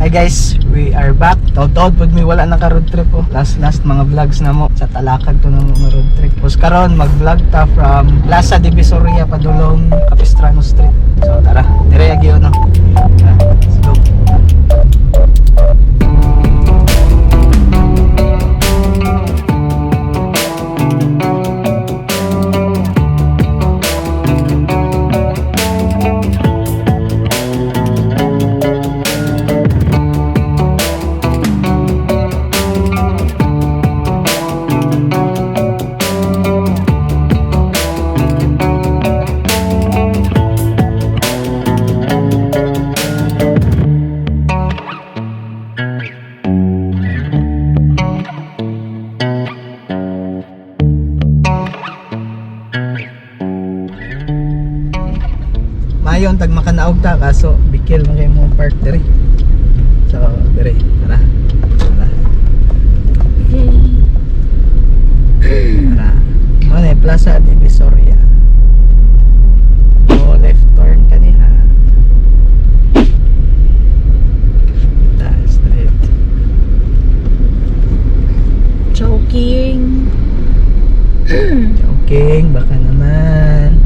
Hi guys, we are back. Taud-taud pud mi wala na ka road trip oh. Last mga vlogs na mo sa Talakag to na mga road trip. Pos karon mag-vlog ta from Plaza Divisoria padulong Capistrano Street. So tara, dire agyo no. Let's go. Mayon tag makanaog ta kaso bikil man kay mo park dire. So dire, tara. Tara. Tara. Mane Plaza Divisoria. Go left turn kaniha. Ta straight. Joking. Joking baka naman.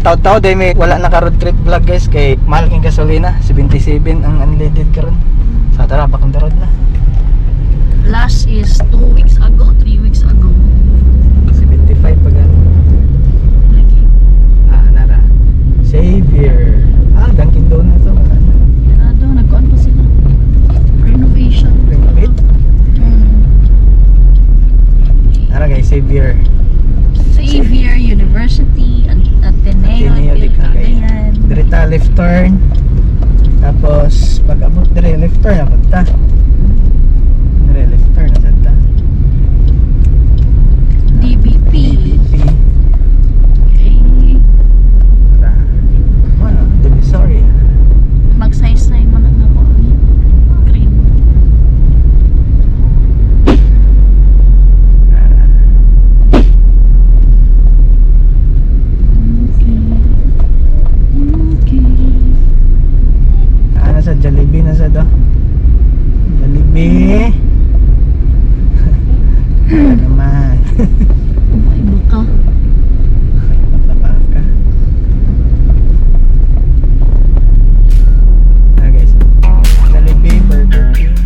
Taw-taw day may wala na ka road trip vlog guys kay mahal king gasolina 77 ang unleaded karon. Sa tara bakang road na. Last is 2 weeks ago, 3 weeks ago. 75 pag ano. Lagi. Nara. Savior. Dunkin Donuts to. Yarado, nagkuhan pa sila. Renovation. Renovate. Nara guys, Savior. Xavier University, Ateneo de Cagayan. Direta left turn. Tapos pag abot dire left turn abot ta. Dire left turn abot ta. DBP. Okay. Ano, Divisoria. Mag-say-say mo na ako. Green. Sa Jollibee na sa do. Jollibee. Ano naman. Ay, buka. Baka. Guys. Jollibee, Burger King.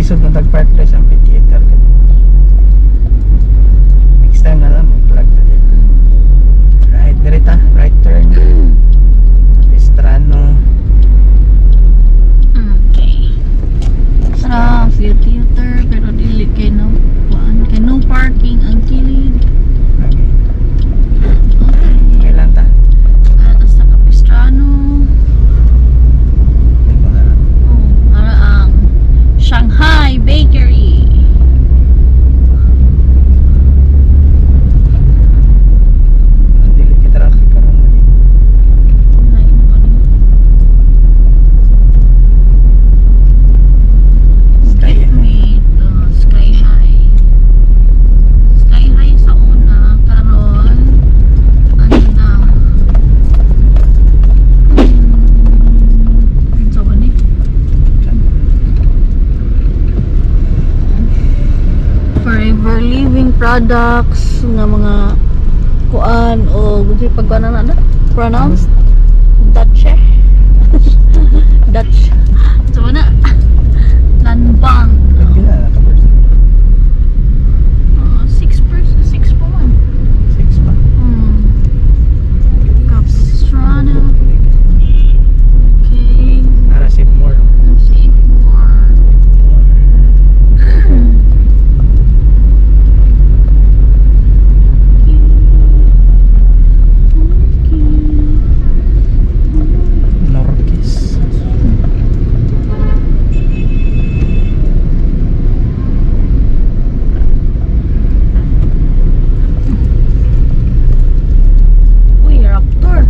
lisod na tag-park place ang amphitheater. Next time na lang mag-vlog na din. Right, direta, right turn. Capistrano. Okay. Sarap, amphitheater. parking ang kilid. Okay. Okay. Kailan ta? Tapos sa Capistrano. Ito na. Para ang Shanghai Bakery. Dili kita traffic ka lang. Sky Sky High. Sky High sa una. Karon ano na? So ba ni? Forever Living products nga mga kuan o gusto pagkuan na na pronounce Dutch Dutch so na Lanbang Pila na ka person? 6 po man 6 pa. Capistrano. Okay, Para save more. save more. Norquis. Uy, Raptor.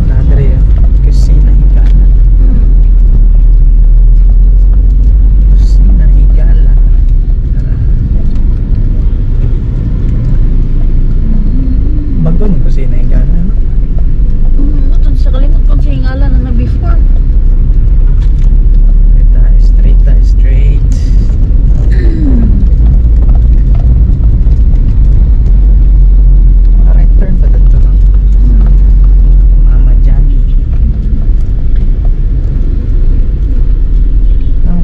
Nadre Kusina Higala. Kusina Higala. Bago ni Kusina Higala. No? Ito sa kalimot kong sa hingalan na before. Straight tayo, straight. Right turn pa dito, no? Mama Johnny.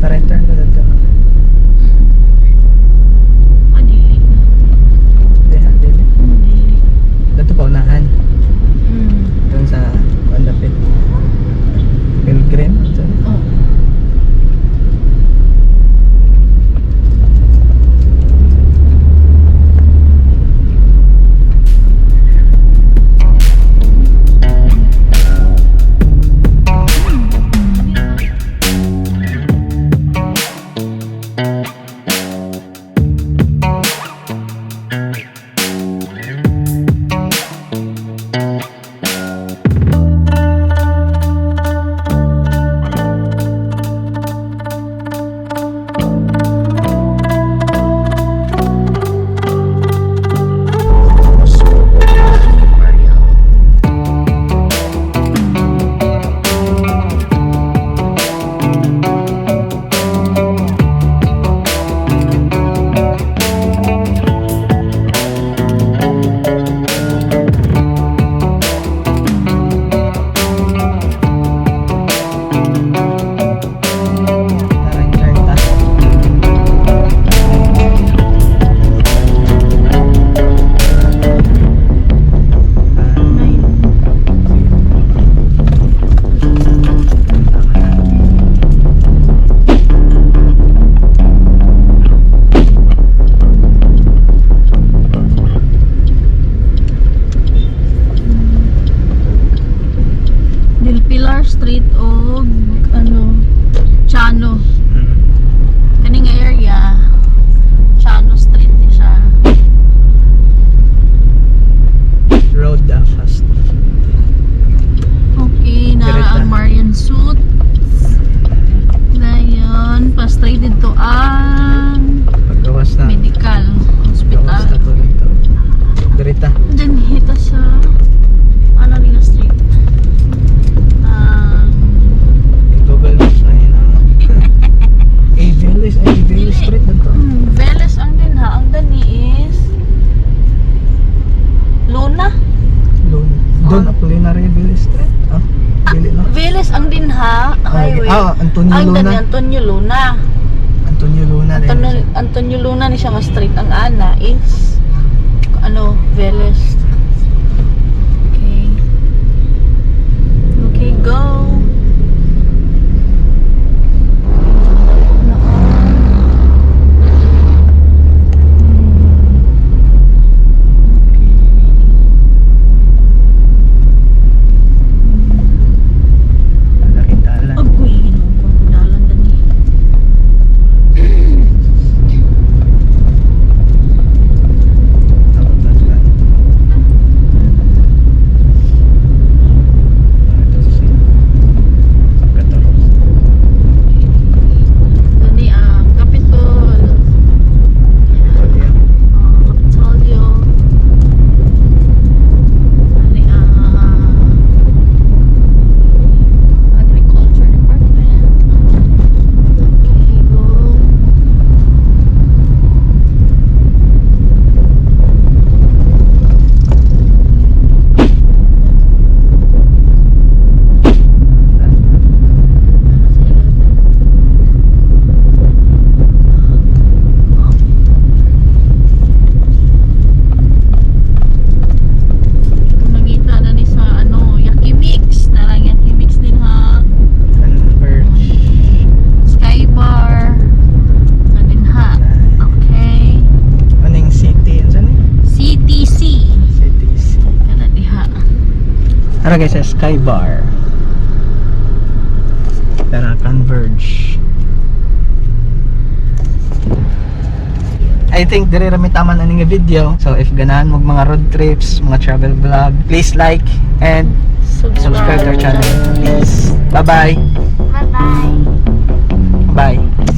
Right turn pa dito, no? Madili. Dili. Madili. Dito pa unahan. Doon sa Pandapit. Pilgrim. Ito. Oh. Street o ano Chano kaning area Chano Street ni siya. Road fast. Okay, nara ang Marian Suit. Dayon, pa straight dito ang Paggawas na. medical hospital. Paggawas na to dito. Dirita. Then hita sa ano rin na street. Google Maps na yun. Veles Street dito. Veles ang din ha. Ang dani is Luna. Doon Apolinario Veles Street. Dili na. Veles ang din ha. Highway. Antonio Ang Luna. dani Antonio Luna. Antonio Luna din. Antonio Luna ni siya nga street. Ang ana is ano, Veles. Okay. Okay, go. Ara guys, sa Sky Bar. Tara, Converge. I think dire rami tama na ning video. So if ganahan mo mga road trips, mga travel vlog, please like and subscribe to our channel. Please. Bye-bye. Bye-bye. Bye.